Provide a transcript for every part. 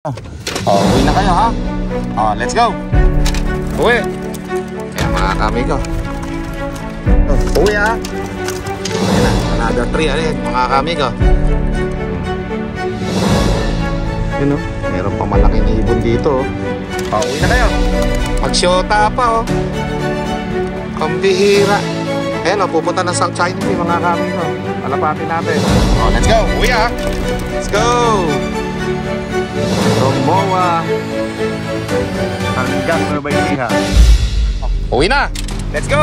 Uwi na kayo ha. Let's go. Uwi. Ayan mga kamigo. Uwi ha. Ayan na, another 3 ayan mga kamigo. Yun o, meron pang malaking ibon dito. Uwi na kayo. Magsyota pa Pambihira. Ayan pupunta na South China mga kamigo. Palapatin natin. Let's go. Uwi ha. Let's go. From MOA hanggang Nueva Ecija. Uwi na! Let's go!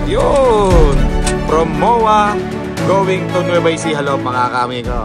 Yun! From MOA going to Nueva Ecija. Hello mga kamigo.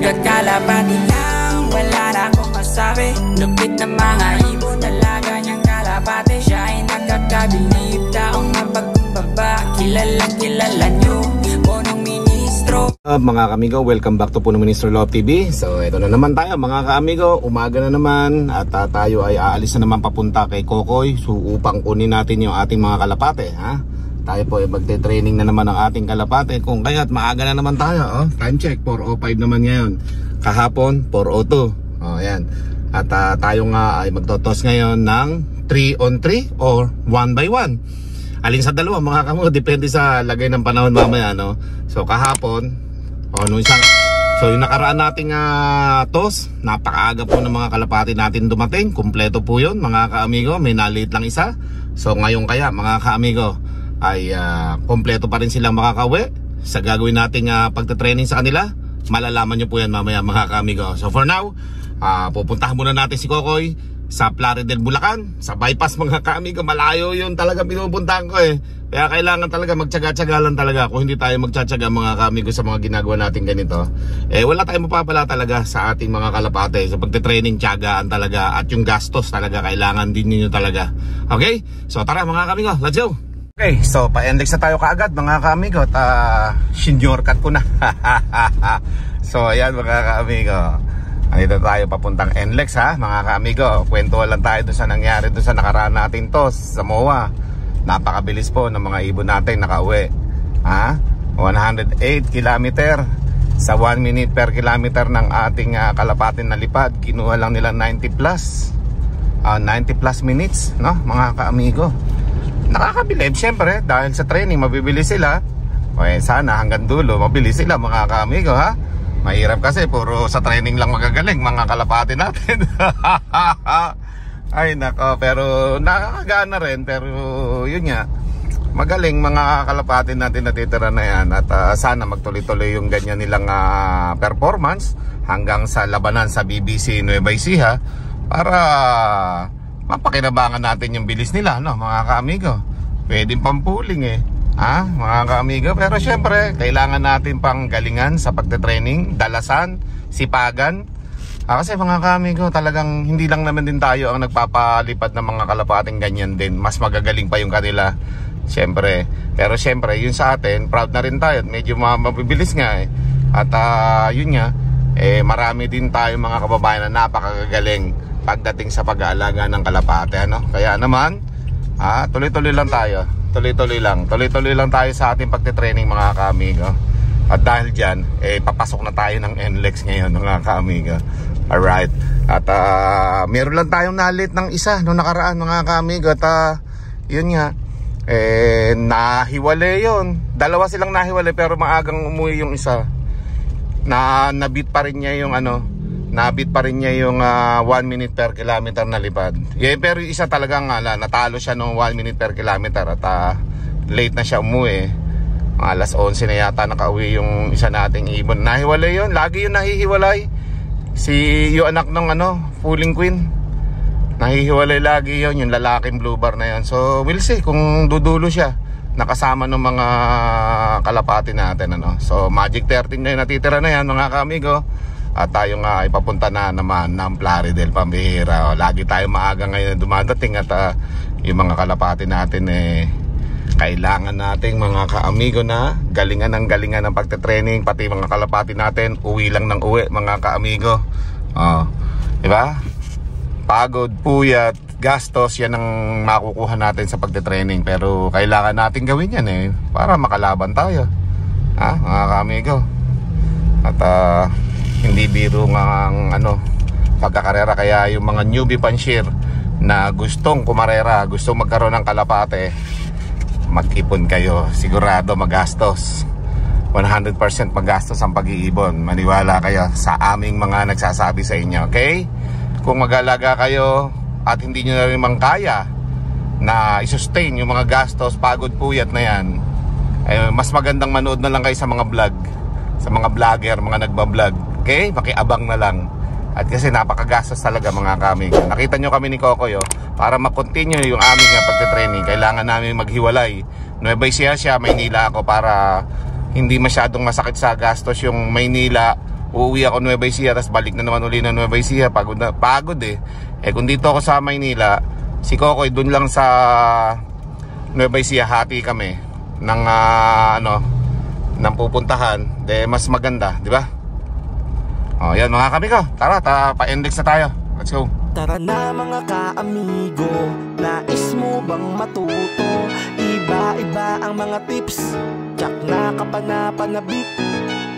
Kakalapati lang, wala na akong masabi. Lupit na mga ibon, dalaga niyang kalapati. Siya ay nakakabilib, taong mapagkumbaba. Kilalang kilala niyo, punong ministro. Mga kamigo, welcome back to Puno Ministro Love TV. So ito na naman tayo mga kamigo, umaga na naman. At tayo ay aalis na naman papunta kay Kokoy. So upang kunin natin yung ating mga kalapate ha? Tayo po ay magte-training na naman ng ating kalapate. Kung kaya't maaga na naman tayo Time check, 4:05 naman ngayon. Kahapon, 4:02 Ayan. At tayo nga ay magtotos ngayon ng 3 on 3 or 1 by 1. Alin sa dalawa mga kamigo, depende sa lagay ng panahon mamaya So kahapon yung nakaraan nating toss, napakaaga po ng mga kalapati natin dumating. Kumpleto po yun mga kaamigo, may naliit lang isa. So ngayon kaya mga kaamigo ay kumpleto pa rin silang makakauwi. Sa gagawin nating pagtatraining sa kanila, malalaman nyo po yan mamaya mga kaamigo. So for now, pupuntahan muna natin si Kokoy sa Plaridel, Bulacan, sa bypass mga kaamigo. Malayo yun talaga pinupuntahan ko Kaya kailangan talaga magtyaga-tyaga lang talaga. Kung hindi tayo magtsatsaga mga kaamigo sa mga ginagawa natin ganito, wala tayong mapapala talaga sa ating mga kalapate. Sa pagte-training, tyagaan talaga. At yung gastos talaga, kailangan din ninyo talaga. Okay? So tara mga kaamigo, let's go! Okay, so pa-endex na tayo kaagad mga kaamigo. At senior cut ko na. So ayan mga kaamigo, andito tayo papuntang NLEX ha mga kaamigo. Kwentuhan lang tayo doon sa nangyari doon sa nakaraan natin to sa MOA. Napakabilis po ng mga ibon natin nakauwi 108 kilometer sa 1 minute per kilometer ng ating kalapatin na lipad. Kinuha lang nila 90 plus minutes mga kaamigo. Nakakabilib syempre dahil sa training mabibilis sila. Sana hanggang dulo mabilis sila mga kaamigo ha. Mahirap kasi puro sa training lang magagaling mga kalapati natin. Ay nako, pero nakakagana rin. Pero yun nga, magaling mga kalapati natin natitira na yan. At sana magtuloy-tuloy yung ganyan nilang performance hanggang sa labanan sa BBC Nueva Ecija para mapakinabangan natin yung bilis nila mga kaamigo. Pwedeng pampuling mga kaamigo. Pero syempre kailangan natin pang galingan sa pagte-training, dalasan, sipagan. Kasi mga kaamigo, talagang hindi lang naman din tayo ang nagpapalipad ng mga kalapating ganyan din. Mas magagaling pa yung kanila syempre. Pero syempre yun sa atin, proud na rin tayo at medyo mabibilis nga At yun nga, marami din tayo mga kababayan na napakagagaling pagdating sa pag-aalaga ng kalapate Kaya naman, tuloy-tuloy lang tayo. Tuloy-tuloy lang tayo sa ating pagte-training mga kaamigo. At dahil dyan, papasok na tayo ng NLEX ngayon mga kaamigo. Alright. At meron lang tayong nalit ng isa noong nakaraan mga kaamigo. At yun nga, nahiwalay yun. Dalawa silang nahiwalay pero maagang umuwi yung isa. Nabit pa rin niya yung nabit pa rin niya yung 1 minute per kilometer na lipad. Pero yung isa talagang natalo siya ng 1 minute per kilometer. At late na siya umuwi. Alas 11 na yata nakauwi yung isa nating ibon. Nahiwalay yun. Lagi yun nahihiwalay. Yung anak ng Fuling Queen. Nahihiwalay lagi yun. Yung lalaking blue bar na yun. So we'll see kung dudulo siya nakasama ng mga kalapati natin So Magic 13 na yung natitira na yan mga kaamigo. At tayo nga ipapunta na naman ng Plaridel, pambihira. Lagi tayo maaga ngayon dumadating. At yung mga kalapati natin kailangan nating mga kaamigo na galingan ng pagte-training. Pati mga kalapati natin uwi lang ng uwi mga kaamigo. Diba? Pagod, puyat, gastos, yan ang makukuha natin sa pagte-training. Pero kailangan natin gawin yan para makalaban tayo mga kaamigo. At hindi biro nga ang pagkakarera. Kaya yung mga newbie panshir na gustong kumarera, gustong magkaroon ng kalapate, mag-ipon kayo. Sigurado magastos, 100% magastos ang pag-iibon. Maniwala kayo sa aming mga nagsasabi sa inyo, okay? Kung mag-alaga kayo at hindi nyo na rin kaya na i-sustain yung mga gastos, pagod, puyat na yan, mas magandang manood na lang kayo sa mga vlog, sa mga vlogger, mga nagbablog, okay? Makiabang na lang. At kasi napakagastos talaga mga kaming. Nakita nyo kami ni Kokoy, para ma-continue yung aming pagte-training, kailangan namin maghiwalay. Nueva Ecija siya, Maynila ako, para hindi masyadong masakit sa gastos yung Maynila. Uuwi ako Nueva Ecija, tapos balik na naman uli na Nueva Ecija. Pagod eh. Kung dito ako sa Maynila, si Kokoy dun lang sa Nueva Ecija, hati kami ng ng pupuntahan. Mas maganda, di ba? Yan mga kamigo, tara pa-index na tayo. Let's go. Tara na mga ka-amigo, nais mo bang matuto? Iba-iba ang mga tips, tsak na kapanapanabik.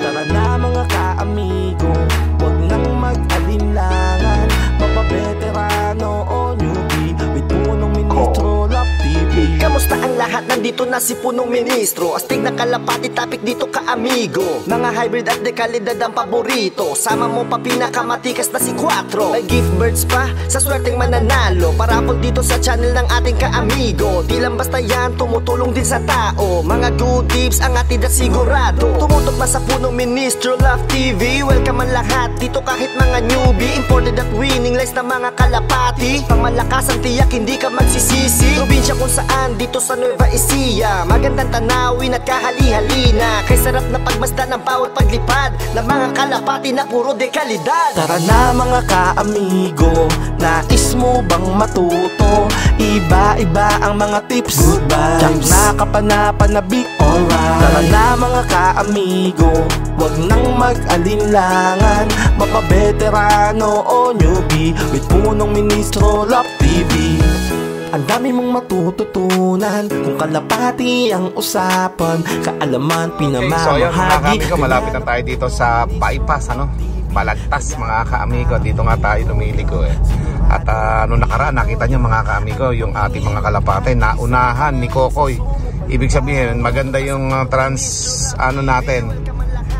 Tara na mga ka-amigo, huwag nang mag-alinlangan. Mapabeterano o newbie, with punong ministro, Love TV. Kamusta ang lahat? Nandito na si punong ministro, astig na kalapati, topic dito ka-amigo. Mga hybrid at dekalidad ang paborito, sama mo pa pinakamatikas na si Quattro. May gift birds pa sa swerteng mananalo, parapol dito sa channel ng ating ka-amigo. Di lang basta yan, tumutulong din sa tao. Mga good tips ang atid at sigurado. Tumutok na sa punong ministro, Love TV. Welcome ang lahat dito kahit mga newbie. Imported at winning lies na mga kalapati. Pangmalakas ang tiyak, hindi ka magsisisi. Probinsya kung saan, dito sa Nueva Ecija. Magandang tanawin at kahali-halina. Kay sarap na pagmasdan ng bawat paglipad ng mga kalapati na puro dekalidad. Tara na mga ka-amigo, nais mo bang matuto? Iba-iba ang mga tips, tsak na kapanapanabik. Tara na mga ka-amigo, huwag nang mag-alinlangan. Mapabeterano o newbie, with punong ministro, Love TV. Ang dami mong matututunan kung kalapati ang usapan, kaalaman, pinamamahagi. So yun mga ka-amigo, malapit na tayo dito sa bypass, Balagtas mga ka-amigo. Dito nga tayo lumiligo At nung nakaraan, nakita nyo mga ka-amigo, yung ating mga kalapate naunahan ni Kokoy. Ibig sabihin, maganda yung natin.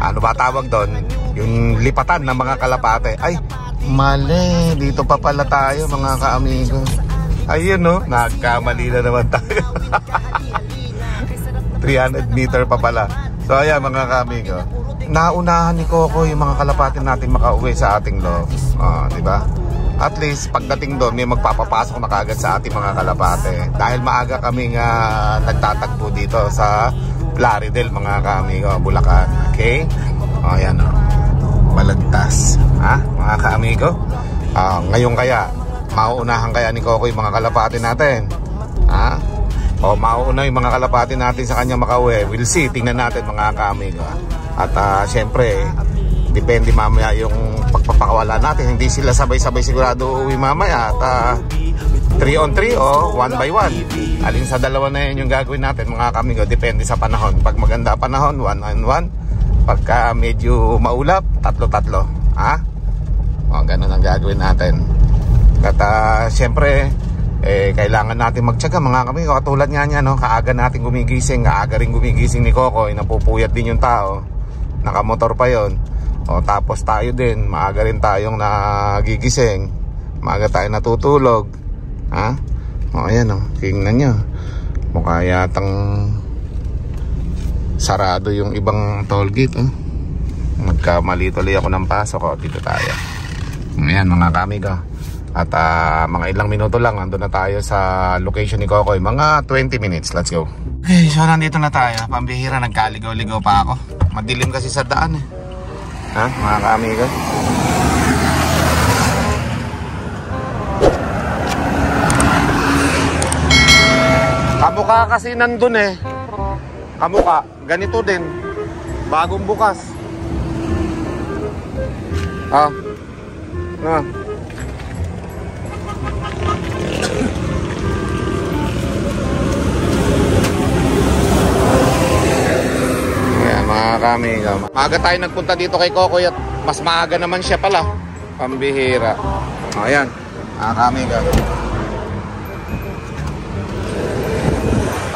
Ano ba tawag doon? Yung lipatan ng mga kalapate. Ay, mali. Dito pa pala tayo mga ka-amigo. Ayun nagkamali na naman tayo. 300 meter pa pala. So ayan mga ka-amigo, naunahan ni Kokoy yung mga kalapate natin makauwi sa ating loob. Diba? At least pagdating doon, may magpapapasok na kagad sa ating mga kalapate. Dahil maaga kaming nagtatagpo dito sa Plaridel mga ka-amigo, Bulacan. Okay? Ayan Balagtas. Mga ka-amigo, ngayon kaya mauunahan kaya ni Kokoy mga kalapate natin? O mauuna yung mga kalapate natin sa kanya makauwi? We'll see, tingnan natin mga ka-amigo. At syempre, depende mamaya yung pagpapakawala natin. Hindi sila sabay-sabay sigurado uuwi mamaya. At 3 on 3 o 1 by 1, alin sa dalawa na yun yung gagawin natin mga ka-amigo? Depende sa panahon. Pag maganda panahon, 1 on 1. Pagka medyo maulap, 3-3. Ganun ang gagawin natin. At syempre, kailangan natin magtiyaga mga kamigo. Katulad nga niya, kaaga natin gumigising. Kaaga rin gumigising ni Kokoy. Napupuyat din yung tao. Nakamotor pa yon. Tapos tayo din, maaga rin tayong nagigising. Maaga tayo natutulog. Ayan tingnan nyo. Mukha yatang sarado yung ibang toll gate. Nagkamali tuloy ako ng pasok. Dito tayo. Ayan mga kamigo. At mga ilang minuto lang, nandun na tayo sa location ni Kokoy. Mga 20 minutes, let's go. Okay, so nandito na tayo. Pambihira, nagkaligaw-ligaw pa ako. Madilim kasi sa daan mga ka-amigo. Kamukha kasi nandun kamukha, ganito din. Bagong bukas. Mga kami, maaga tayo nagpunta dito kay Kokoy at mas maaga naman siya pala. Pambihira. O, ayan. Mga kamigo.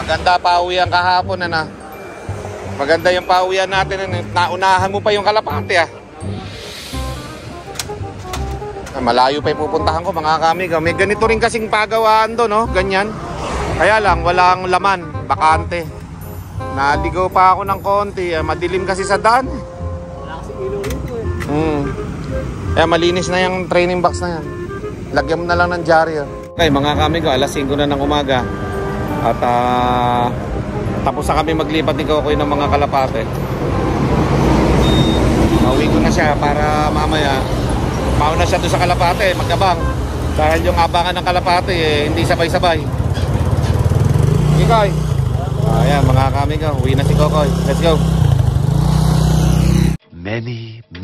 Maganda pauwian kahapon na. Maganda yung pauwian natin. Naunahan mo pa yung kalapate Malayo pa yung pupuntahan ko mga kamigo. May ganito rin kasing pagawaan doon, no? Ganyan. Kaya lang, walang laman. Bakante. Naligaw pa ako ng konti. Madilim kasi sa daan. Wala kasi ilaw rito Kaya malinis na yung training box na yan. Lagyan mo na lang ng dyaryo. Okay mga kamigo, alas 5 na ng umaga. At tapos na kami maglipat ni Kokoy ng mga kalapate. Mauwi ko na siya para mamaya mauna siya doon sa kalapate, magabang. Dahil yung abangan ng kalapate hindi sabay-sabay. Kokoy. Ayan mga kamigo, uwi na si Kokoy. Let's go.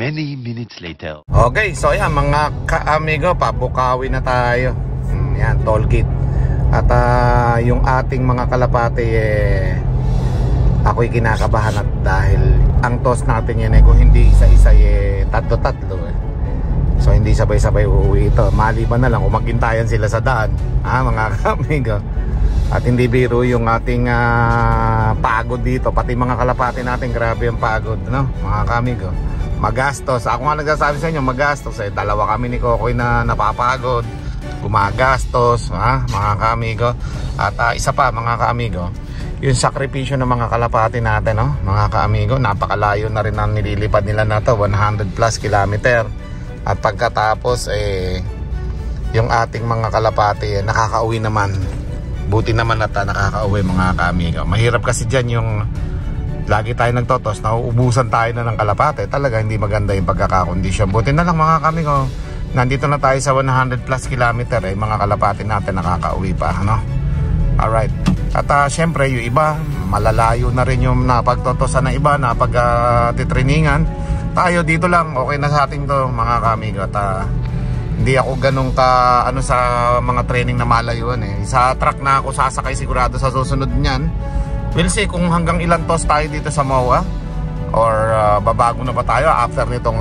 Many minutes later. Okay, so ayan mga ka-amigo, pabukawi na tayo. Yan, toll gate. At yung ating mga kalapate ako'y kinakabahan at dahil ang toss natin yan kung hindi isa-isa tatlo-tatlo So hindi sabay-sabay uuwi ito. Maliban na lang kung maghintayan sila sa daan, mga ka-amigo. At hindi biro yung ating pagod dito. Pati mga kalapate natin, grabe yung pagod, no? Mga kamigo, magastos. Ako nga nagsasabi sa inyo, magastos. Dalawa kami ni Kokoy na napapagod, gumagastos, mga kamigo. At isa pa mga kamigo, yung sakripisyo ng mga kalapate natin, no? Mga kamigo, napakalayo na rin ang nililipad nila na to, 100 plus kilometer. At pagkatapos yung ating mga kalapate nakakauwi naman. Buti naman at nakakauwi mga kamigo. Mahirap kasi dyan yung lagi tayo nagtotos, nauubusan tayo na ng kalapate. Talaga hindi maganda yung pagkakakondisyon. Buti na lang mga kamigo, nandito na tayo sa 100 plus kilometer, mga kalapate natin nakakauwi pa, no? Alright. At syempre yung iba, malalayo na rin yung napagtotosan ng iba, napag-titrainingan. Tayo dito lang, okay na sa ating to mga kamigo. At hindi ako ganun ka sa mga training na malayuan Sa truck na ako sasakay sigurado sa susunod niyan. We'll see kung hanggang ilang toss tayo dito sa MOA or babago na ba tayo after nitong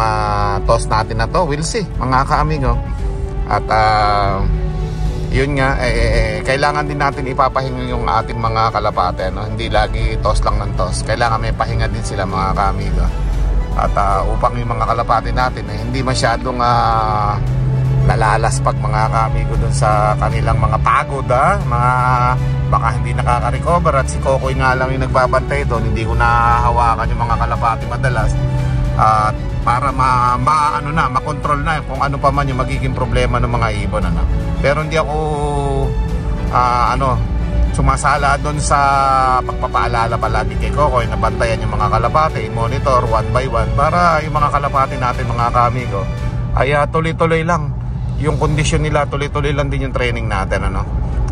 toss natin na to. We'll see mga ka-amigo. At yun nga, kailangan din natin ipapahinga yung ating mga kalapate, no? Hindi lagi toss lang ng toss. Kailangan may pahinga din sila mga ka-amigo. At upang yung mga kalapate natin hindi masyadong lalalas pag mga kamigo dun sa kanilang mga pagod, mga baka hindi nakaka-recover. At si Kokoy nga lang yung nagbabantay doon, hindi ko nahahawakan yung mga kalapati madalas para makontrol na kung ano pa man yung magiging problema ng mga ibon, pero hindi ako sumasala doon sa pagpapaalala palagi kay Kokoy na bantayan yung mga kalapati, monitor one by one para yung mga kalapati natin mga kamigo ay tuloy-tuloy lang yung kondisyon nila, tuloy-tuloy lang din yung training natin,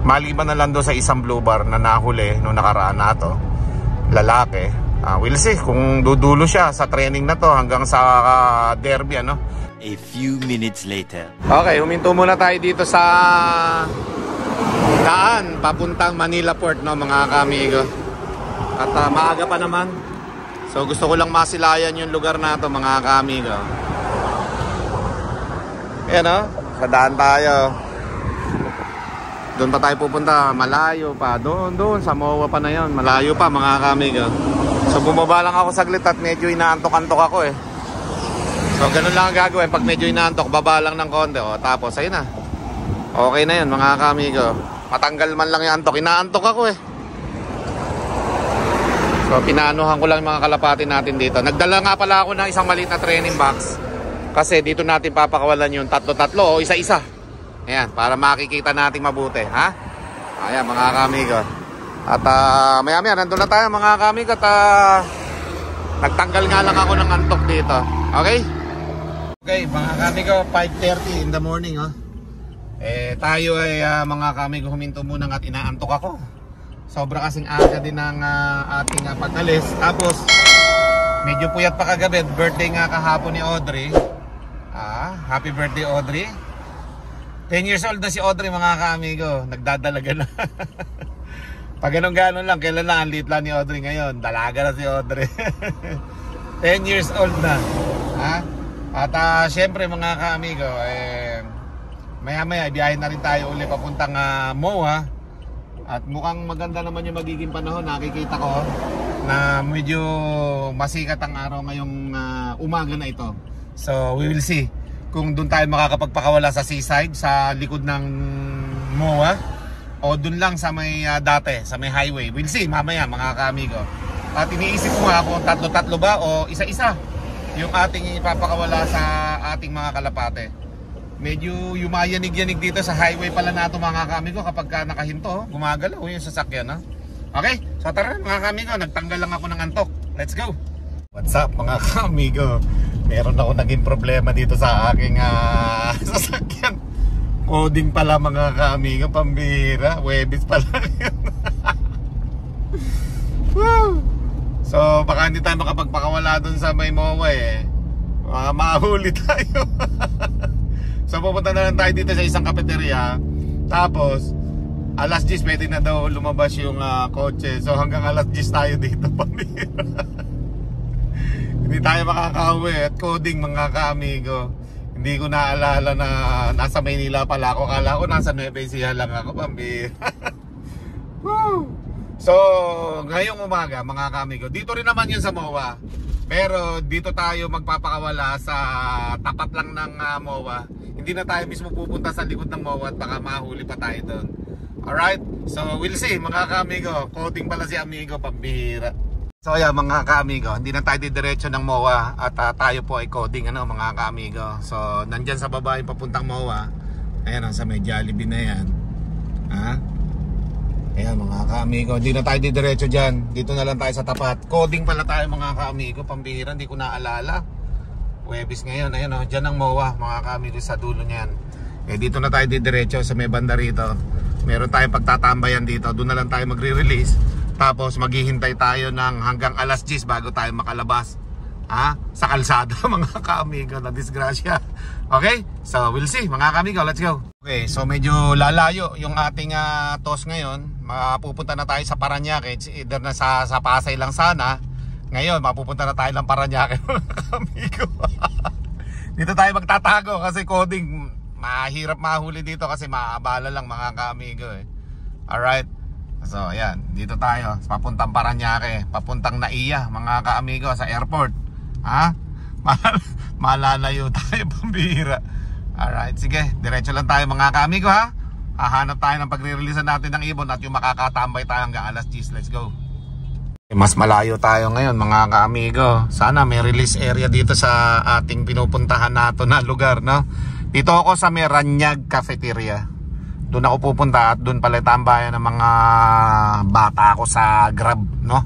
maliban na lang doon sa isang blue bar na nahuli nung nakaraan na to, lalaki. We'll see kung dudulo siya sa training na to hanggang sa derby, A few minutes later. Okay, huminto muna tayo dito sa daan papuntang Manila Port, mga kamigo. At maaga pa naman, so gusto ko lang masilayan yung lugar na to mga kamigo. Ayan, sa daan tayo. Doon pa tayo pupunta, malayo pa. Doon sa MOA pa na yun, malayo pa mga kamigo. So bumaba lang ako saglit at medyo inaantok-antok ako So ganun lang ang gagawin, pag medyo inaantok, baba lang ng konti. Tapos ayun na, okay na yun mga kamigo. Matanggal man lang yung antok, inaantok ako So pinanuhan ko lang yung mga kalapati natin dito. Nagdala nga pala ako ng isang maliit na training box, kasi dito natin papakawalan yung tatlo-tatlo o isa-isa. Ayan, para makikita natin mabuti, Ayan mga kamigo. At maya-maya nandun na tayo mga kamigo. At nagtanggal nga lang ako ng antok dito. Okay? Okay mga kamigo, 5:30 in the morning, tayo ay mga kamigo, huminto muna at inaantok ako. Sobra kasing aga din ng ating pag-alis. Tapos medyo puyat pa kagabi, birthday nga kahapon ni Audrey. Happy birthday Audrey. 10 years old na si Audrey mga kamigo. Nagdadalaga na. Pag ganun lang, kailan lang ang liit lang ni Audrey ngayon. Dalaga na si Audrey. 10 years old na. At syempre mga ka-amigo, maya-maya biyahe na rin tayo uli papuntang MOA. At mukhang maganda naman yung magiging panahon. Nakikita ko na medyo masikat ang araw ngayong umaga na ito. So we will see kung doon tayo makakapagpakawala sa seaside, sa likod ng MOA, o doon lang sa may dati, sa may highway. We'll see mamaya mga ka-amigo. At iniisip ko nga kung tatlo-tatlo ba o isa-isa yung ating ipapakawala sa ating mga kalapate. Medyo yumayanig-yanig dito sa highway pala na ito mga ka-amigo kapag nakahinto, gumagalaw yung sasakyan. Okay, so tara mga ka-amigo, nagtanggal lang ako ng antok. Let's go! What's up mga ka-amigo? Meron ako naging problema dito sa aking sasakyan. Coding pala mga ka-amigo, pambira. Webis pala yun. So baka hindi tayo makapagpakawala dun sa may MOA mahuli tayo. So pupunta na lang tayo dito sa isang cafeteria. Tapos alas 10 pwede na daw lumabas yung kotse. So hanggang alas 10 tayo dito, pambira. Hindi tayo makakauwi at coding mga ka-amigo. Hindi ko naalala na nasa Maynila pala ako. Kala ko nasa Nueva Ecija lang ako, pambira. So ngayong umaga mga ka-amigo, dito rin naman yun sa MOA. Pero dito tayo magpapakawala sa tapat lang ng MOA. Hindi na tayo mismo pupunta sa likod ng MOA at baka mahuli pa tayo doon. Alright, so we'll see mga ka-amigo. Coding pala si amigo, pambira. So yeah mga ka-amigo, hindi na tayo didiretso ng MOA at tayo po ay coding mga ka-amigo. So nandyan sa baba yung papuntang MOA. Ayan sa may Jollibee na yan. Ayan mga ka-amigo, hindi na tayo didiretso dyan. Dito na lang tayo sa tapat. Coding pala tayo mga ka-amigo, pambihira, hindi ko naalala. Webis ngayon, ayan dyan ang MOA mga ka-amigo sa dulo niyan. Dito na tayo didiretso sa may banda rito. Meron tayong pagtatambayan dito, doon na lang tayo magre-release. Tapos maghihintay tayo ng hanggang alas 10 bago tayo makalabas sa kalsada mga ka-amigo, na disgrasya. Okay, so we'll see mga ka-amigo, let's go. Okay, so medyo lalayo yung ating toss ngayon. Mapupunta na tayo sa Parañaque, either na sa Pasay lang sana. Ngayon mapupunta na tayo ng Parañaque mga ka-amigo. Dito tayo magtatago kasi coding mahirap mahuli dito kasi maabala lang mga ka-amigo Alright, so ayan, dito tayo papuntang Parañaque, papuntang Naiya mga ka-amigo, sa airport. Malalayo tayo, pambihira. Alright, sige, diretso lang tayo mga ka-amigo hahanap tayo ng pagre-releasean natin ng ibon at yung makakatambay tayo hanggang alas 10. Let's go. Mas malayo tayo ngayon mga ka-amigo. Sana may release area dito sa ating pinupuntahan nato na lugar, no? Dito ako sa Meranyag Cafeteria. Doon ako pupunta at doon pala tambayan ng mga bata ako sa Grab, no?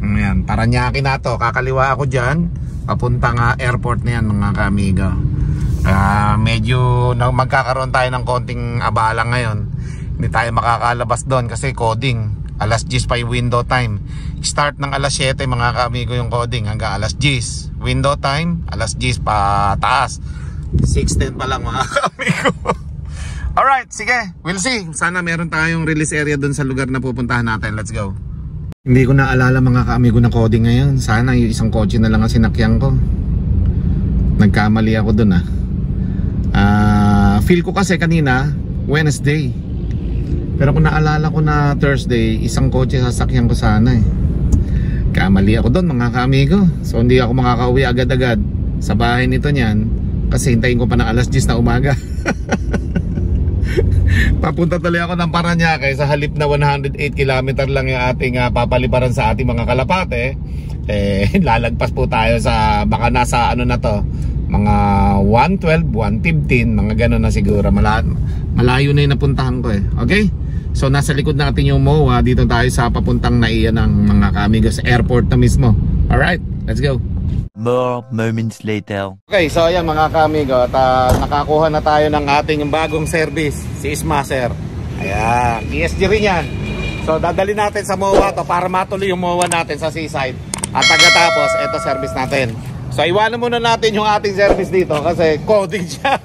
Ayan, Parañaque na to. Kakaliwa ako dyan, papuntang airport na yan mga ka-amigo. Medyo magkakaroon tayo ng konting abala ngayon. Hindi tayo makakalabas doon kasi coding. Alas 10 pa yung window time. Start ng alas 7 mga ka-amigo yung coding hanggang alas 10. Window time, alas 10 pa taas. 6:10 pa lang mga ka-amigo. Alright, sige, we'll see. Sana meron tayong release area doon sa lugar na pupuntahan natin. Let's go. Hindi ko naalala mga ka-amigo na coding ngayon. Sana yung isang kotse na lang ang sinakyan ko. Nagkamali ako doon feel ko kasi kanina Wednesday, pero kung naalala ko na Thursday, isang kotse sasakyan ko sana Kamali ako doon mga ka-amigo. So hindi ako makakauwi agad-agad sa bahay nito niyan kasi hintayin ko pa ng alas 10 na umaga. Papunta tuloy ako ng Parañaque sa halip na 108 km lang yung ating papaliparan sa ating mga kalapate. Lalagpas po tayo sa baka nasa na to, mga 112, 115, mga gano'n na siguro. Malayo na yung napuntahan ko Okay? So nasa likod natin yung MOA. Dito tayo sa papuntang Naiya ng mga ka-amigo, sa airport na mismo. Alright, let's go. More moments later. Okay, so ayan mga ka-amigo, at nakakuha na tayo ng ating bagong service, si Smasher. Ayan, PSG rin yan. So dadali natin sa MOA to para matuloy yung MOA natin sa seaside. At pagkatapos, ito service natin. So iwanan muna natin yung ating service dito kasi coding siya.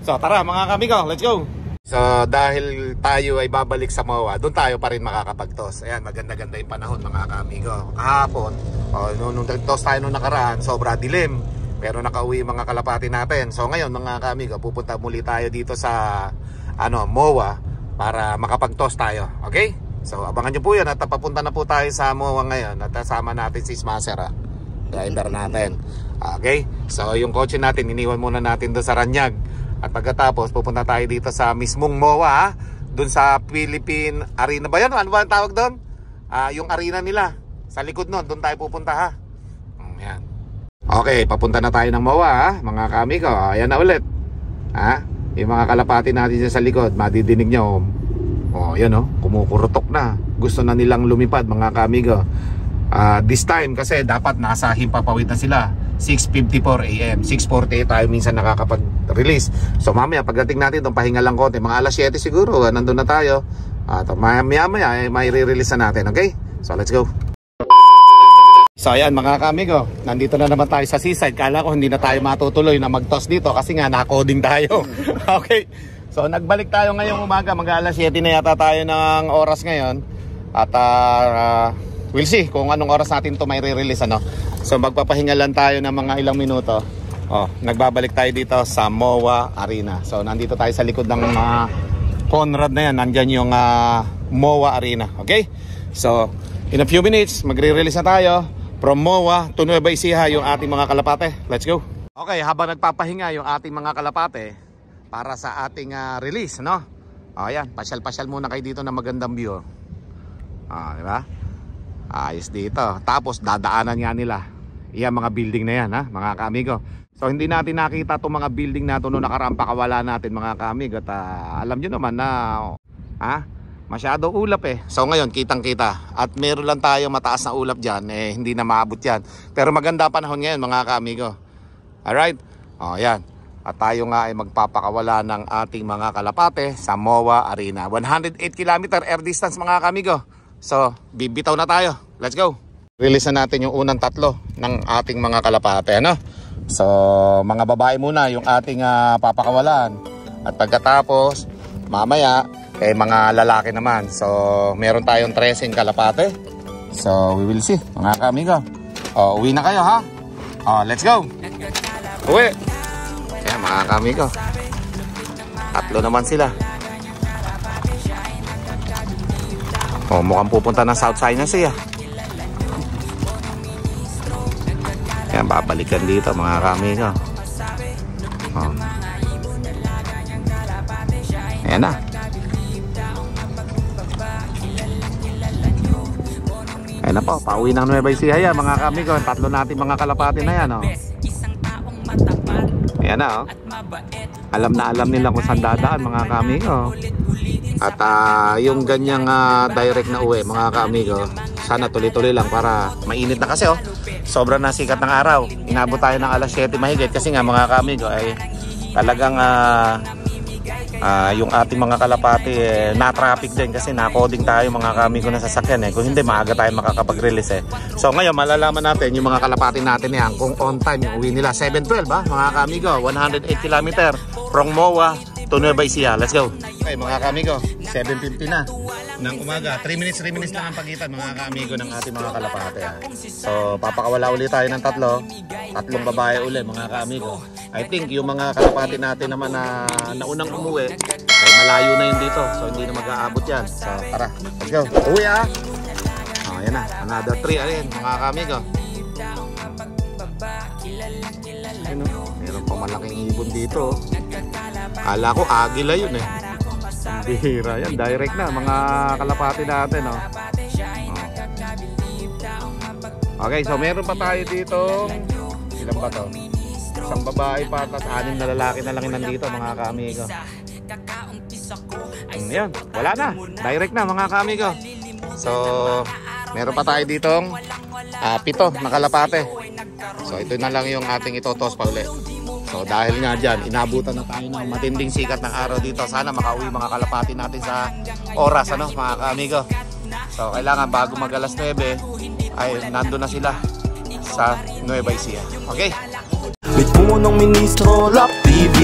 So tara mga ka-amigo, let's go. So dahil tayo ay babalik sa MOA, doon tayo pa rin makakapagtos. Ayan, maganda-ganda yung panahon mga ka-amigo. Kahapon, nung nagtos tayo nung nakaraan, sobra dilim. pero nakauwi yung mga kalapati natin. So ngayon mga kaamigo, pupunta muli tayo dito sa MOA para makapag-toss tayo. Okay? So abangan nyo po yan at papunta na po tayo sa MOA ngayon at kasama natin si Smasher, driver natin. Okay? So yung kotse natin iniwan muna natin doon sa Ranyag at pagkatapos pupunta tayo dito sa mismong MOA, doon sa Philippine Arena ba yan? Ano ba ang tawag doon? Yung arena nila sa likod nun, doon tayo pupunta ha. Yan. Okay, papunta na tayo ng MOA mga kaamigo. Ayan na ulit. Yung mga kalapati natin dyan sa likod, madidinig nyo. Yan kumukurutok na. Gusto na nilang lumipad mga kaamigo. This time kasi dapat nasa Himpapawid na sila. 6:54 AM, 6:48 tayo minsan nakakapag-release. So mamaya pagdating natin doon, pahinga lang konti. Mga alas 7 siguro, nandun na tayo. At maya may re-release na natin. Okay? So let's go. So ayan mga kaamigo, nandito na naman tayo sa seaside. Kala ko hindi na tayo matutuloy na mag-toss dito kasi nga na-coding tayo. Okay, so nagbalik tayo ngayong umaga, mag-alas 7 na yata tayo ng oras ngayon. At we'll see kung anong oras natin to may re-release So magpapahinga lang tayo ng mga ilang minuto. Nagbabalik tayo dito sa MOA Arena. So nandito tayo sa likod ng Conrad na yan. Nandyan yung MOA Arena. Okay, so in a few minutes magre-release na tayo from MOA to Nueva Ecija yung ating mga kalapate. Let's go. Okay, habang nagpapahinga yung ating mga kalapate para sa ating release, ayan, pasyal-pasyal muna kayo dito na magandang view. Diba? Ayos dito. Tapos dadaanan nga nila yan mga building na yan, mga kaamigo. So hindi natin nakita itong mga building na ito noong nakaraan, pakawala natin mga kaamigo. At alam nyo naman na masyado ulap So ngayon kitang-kita. At meron lang tayo mataas na ulap dyan, hindi na maabot yan. Pero maganda panahon ngayon mga kaamigo. Alright? Yan. At tayo nga ay magpapakawala ng ating mga kalapate sa MOA Arena. 108 km air distance mga kaamigo. So bibitaw na tayo. Let's go. Release na natin yung unang tatlo ng ating mga kalapate. So mga babae muna yung ating papakawalan. At pagkatapos mamaya mga lalaki naman. So meron tayong 13 kalapate. So we will see mga kaamigo. Uwi na kayo ha. Let's go. Uwi. Kaya mga kaamigo, tatlo naman sila. Mukhang pupunta ng South China Sea. Kaya babalikan dito mga kaamigo. Ayan na. Ayan na po, pauwi ng Nueva Ecija mga kaamigo. Tatlo natin mga kalapati na yan. Ayan na Alam na alam nila kung saan dadaan mga kaamigo. At yung ganyang direct na uwi mga kaamigo, sana tuloy-tuloy lang para mainit na kasi sobrang nasikat ng araw. Inabot tayo ng alas 7 mahigit kasi nga mga kaamigo ay talagang yung ating mga kalapati na-traffic din kasi na-coding tayo mga kaamigo na sasakyan Kung hindi maaga tayo makakapag-release So ngayon malalaman natin yung mga kalapati natin yan kung on time yung uwi nila. 7:12 mga kaamigo, 108 km from MOA to Nueva Ecija. Let's go. Okay mga kaamigo, 7:50 na ng umaga. 3 minutes lang ang pagitan mga kaamigo ng ating mga kalapate So papakawala ulit tayo ng tatlong babae uli mga kaamigo. I think yung mga kalapati natin naman na naunang umuwi ay malayo na yun dito. So hindi na mag-aabot yan. So tara, let's go. Uwi ayan na, another 3 ayun mga kaamigo. Meron pa malaking ibon dito. Kala ko agila yun Bihira yan, direct na mga kalapati natin Okay, so meron pa tayo dito. Ilan ba to? Isang babae pa, at 6 na lalaki na lang nandito mga kaamigo. Yan, wala na, direct na mga kaamigo. So meron pa tayo ditong 7 na kalapate. So ito na lang yung ating itotos pa ulit. So dahil nga dyan, inabutan na tayo ng matinding sikat ng araw dito. Sana makauwi mga kalapati natin sa oras mga kaamigo. So kailangan bago mag alas 9 ay nandun na sila sa Nueva Ecija. Okay? Mit punong ministro, Lop TV.